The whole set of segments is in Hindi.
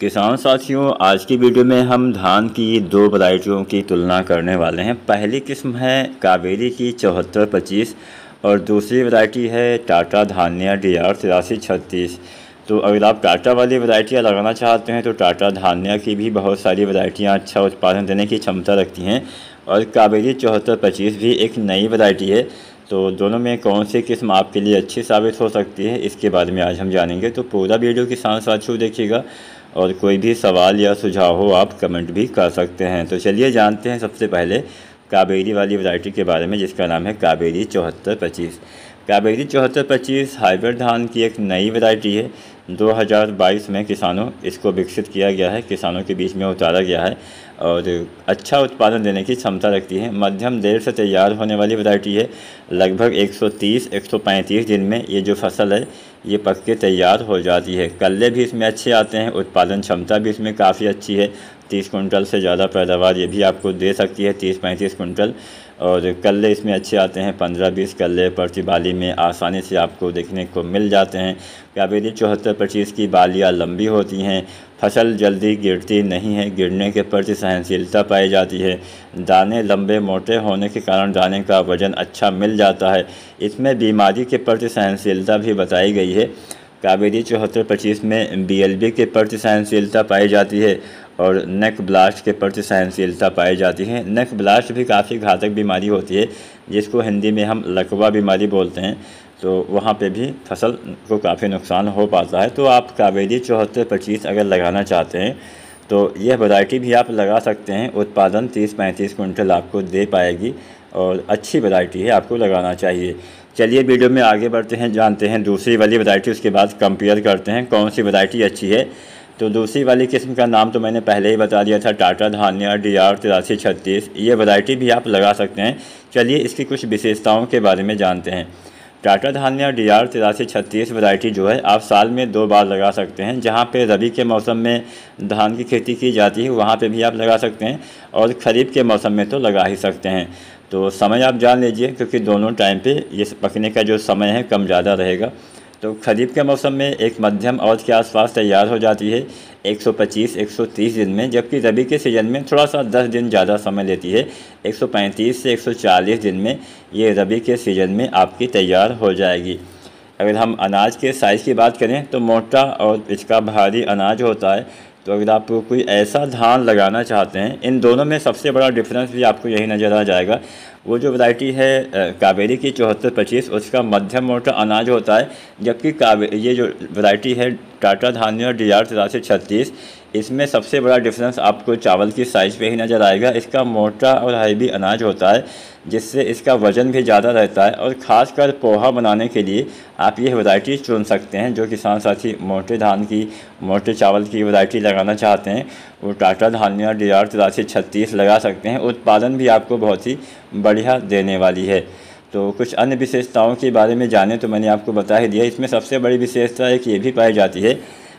किसान साथियों, आज की वीडियो में हम धान की दो वैरायटियों की तुलना करने वाले हैं। पहली किस्म है कावेरी की 7425 और दूसरी वैरायटी है टाटा धान्या DR 8336। तो अगर आप टाटा वाली वैरायटियाँ लगाना चाहते हैं तो टाटा धान्या की भी बहुत सारी वैरायटियाँ अच्छा उत्पादन देने की क्षमता रखती हैं और कावेरी 7425 भी एक नई वैरायटी है। तो दोनों में कौन सी किस्म आपके लिए अच्छी साबित हो सकती है, इसके बारे में आज हम जानेंगे। तो पूरा वीडियो किसान साथियों देखिएगा और कोई भी सवाल या सुझाव हो आप कमेंट भी कर सकते हैं। तो चलिए जानते हैं सबसे पहले कावेरी वाली वैरायटी के बारे में, जिसका नाम है कावेरी 7425। कावेरी 7425 हाइब्रिड धान की एक नई वैरायटी है। 2022 में किसानों इसको विकसित किया गया है, किसानों के बीच में उतारा गया है और अच्छा उत्पादन देने की क्षमता रखती है। मध्यम देर से तैयार होने वाली वैरायटी है। लगभग 130-135 दिन में ये जो फसल है ये पक के तैयार हो जाती है। कल्ले भी इसमें अच्छे आते हैं, उत्पादन क्षमता भी इसमें काफ़ी अच्छी है। 30 कुंटल से ज़्यादा पैदावार ये भी आपको दे सकती है, 30-35 कुंटल। और कल्ले इसमें अच्छे आते हैं, 15-20 कल्ले प्रति बाली में आसानी से आपको देखने को मिल जाते हैं। कावेरी 7425 की बालियाँ लंबी होती हैं, फसल जल्दी गिरती नहीं है, गिरने के प्रति सहनशीलता पाई जाती है। दाने लंबे मोटे होने के कारण दाने का वजन अच्छा मिल जाता है। इसमें बीमारी के प्रति सहनशीलता भी बताई गई है। कावेरी 7425 में BLB के प्रति सहनशीलता पाई जाती है और नेक ब्लास्ट के प्रति सहनशीलता पाई जाती है। नेक ब्लास्ट भी काफ़ी घातक बीमारी होती है, जिसको हिंदी में हम लकवा बीमारी बोलते हैं। तो वहाँ पे भी फसल को काफ़ी नुकसान हो पाता है। तो आप कावेरी 7425 अगर लगाना चाहते हैं तो यह वैरायटी भी आप लगा सकते हैं। उत्पादन 30-35 कुंटल आपको दे पाएगी और अच्छी वैरायटी है, आपको लगाना चाहिए। चलिए वीडियो में आगे बढ़ते हैं, जानते हैं दूसरी वाली वैरायटी, उसके बाद कंपेयर करते हैं कौन सी वैरायटी अच्छी है। तो दूसरी वाली किस्म का नाम तो मैंने पहले ही बता दिया था, टाटा धान्या DR 8336। ये वैरायटी भी आप लगा सकते हैं। चलिए इसकी कुछ विशेषताओं के बारे में जानते हैं। टाटा धान्या DR 8336 वैरायटी जो है आप साल में 2 बार लगा सकते हैं। जहाँ पे रबी के मौसम में धान की खेती की जाती है वहाँ पे भी आप लगा सकते हैं और ख़रीफ के मौसम में तो लगा ही सकते हैं। तो समय आप जान लीजिए, क्योंकि दोनों टाइम पे ये पकने का जो समय है कम ज़्यादा रहेगा। तो खरीफ के मौसम में एक मध्यम अवधि के आसपास तैयार हो जाती है 125-130 दिन में, जबकि रबी के सीज़न में थोड़ा सा 10 दिन ज़्यादा समय लेती है। 135 से 140 दिन में ये रबी के सीज़न में आपकी तैयार हो जाएगी। अगर हम अनाज के साइज़ की बात करें तो मोटा और इसका भारी अनाज होता है। तो अगर आप कोई ऐसा धान लगाना चाहते हैं, इन दोनों में सबसे बड़ा डिफरेंस भी आपको यही नज़र आ जाएगा। वो जो वैरायटी है कावेरी की 7425 उसका मध्यम मोटा अनाज होता है, जबकि ये जो वैरायटी है टाटा धान्या DR 8336 इसमें सबसे बड़ा डिफरेंस आपको चावल की साइज़ पे ही नज़र आएगा। इसका मोटा और हैवी अनाज होता है, जिससे इसका वज़न भी ज़्यादा रहता है और ख़ासकर पोहा बनाने के लिए आप ये वैरायटी चुन सकते हैं। जो किसान साथी मोटे धान की, मोटे चावल की वैरायटी लगाना चाहते हैं वो टाटा धान्या DR 8336 लगा सकते हैं। उत्पादन भी आपको बहुत ही बढ़िया देने वाली है। तो कुछ अन्य विशेषताओं के बारे में जाने तो मैंने आपको बता ही दिया। इसमें सबसे बड़ी विशेषता एक ये भी पाई जाती है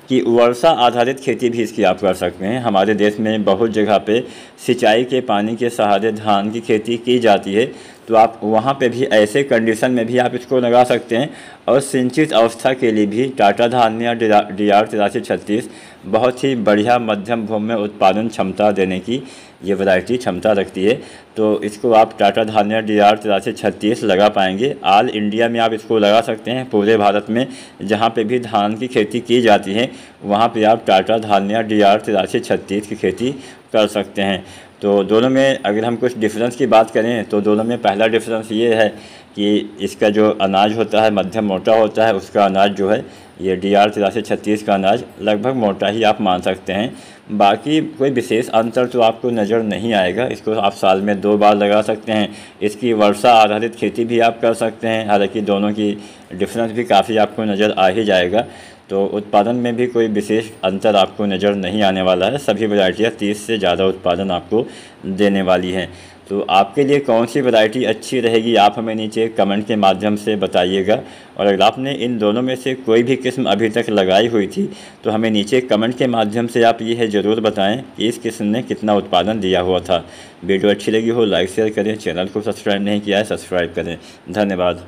कि वर्षा आधारित खेती भी इसकी आप कर सकते हैं। हमारे देश में बहुत जगह पे सिंचाई के पानी के सहारे धान की खेती की जाती है, तो आप वहाँ पे भी ऐसे कंडीशन में भी आप इसको लगा सकते हैं। और सिंचित अवस्था के लिए भी टाटा धान्या DR 8336 बहुत ही बढ़िया मध्यम भूमि में उत्पादन क्षमता देने की ये वैरायटी क्षमता रखती है। तो इसको आप टाटा धान्या DR 8336 लगा पाएंगे। ऑल इंडिया में आप इसको लगा सकते हैं। पूरे भारत में जहाँ पे भी धान की खेती की जाती है वहाँ पे आप टाटा धान्या DR 8336 की खेती कर सकते हैं। तो दोनों में अगर हम कुछ डिफरेंस की बात करें तो दोनों में पहला डिफरेंस ये है कि इसका जो अनाज होता है मध्यम मोटा होता है। उसका अनाज जो है ये DR 8336 का अनाज लगभग मोटा ही आप मान सकते हैं। बाकी कोई विशेष अंतर तो आपको नज़र नहीं आएगा। इसको आप साल में 2 बार लगा सकते हैं। इसकी वर्षा आधारित खेती भी आप कर सकते हैं। हालांकि दोनों की डिफरेंस भी काफ़ी आपको नज़र आ ही जाएगा। तो उत्पादन में भी कोई विशेष अंतर आपको नज़र नहीं आने वाला है। सभी वैरायटियाँ 30 से ज़्यादा उत्पादन आपको देने वाली हैं। तो आपके लिए कौन सी वैरायटी अच्छी रहेगी आप हमें नीचे कमेंट के माध्यम से बताइएगा। और अगर आपने इन दोनों में से कोई भी किस्म अभी तक लगाई हुई थी तो हमें नीचे कमेंट के माध्यम से आप ये ज़रूर बताएं कि इस किस्म ने कितना उत्पादन दिया हुआ था। वीडियो अच्छी लगी हो लाइक शेयर करें, चैनल को सब्सक्राइब नहीं किया है सब्सक्राइब करें। धन्यवाद।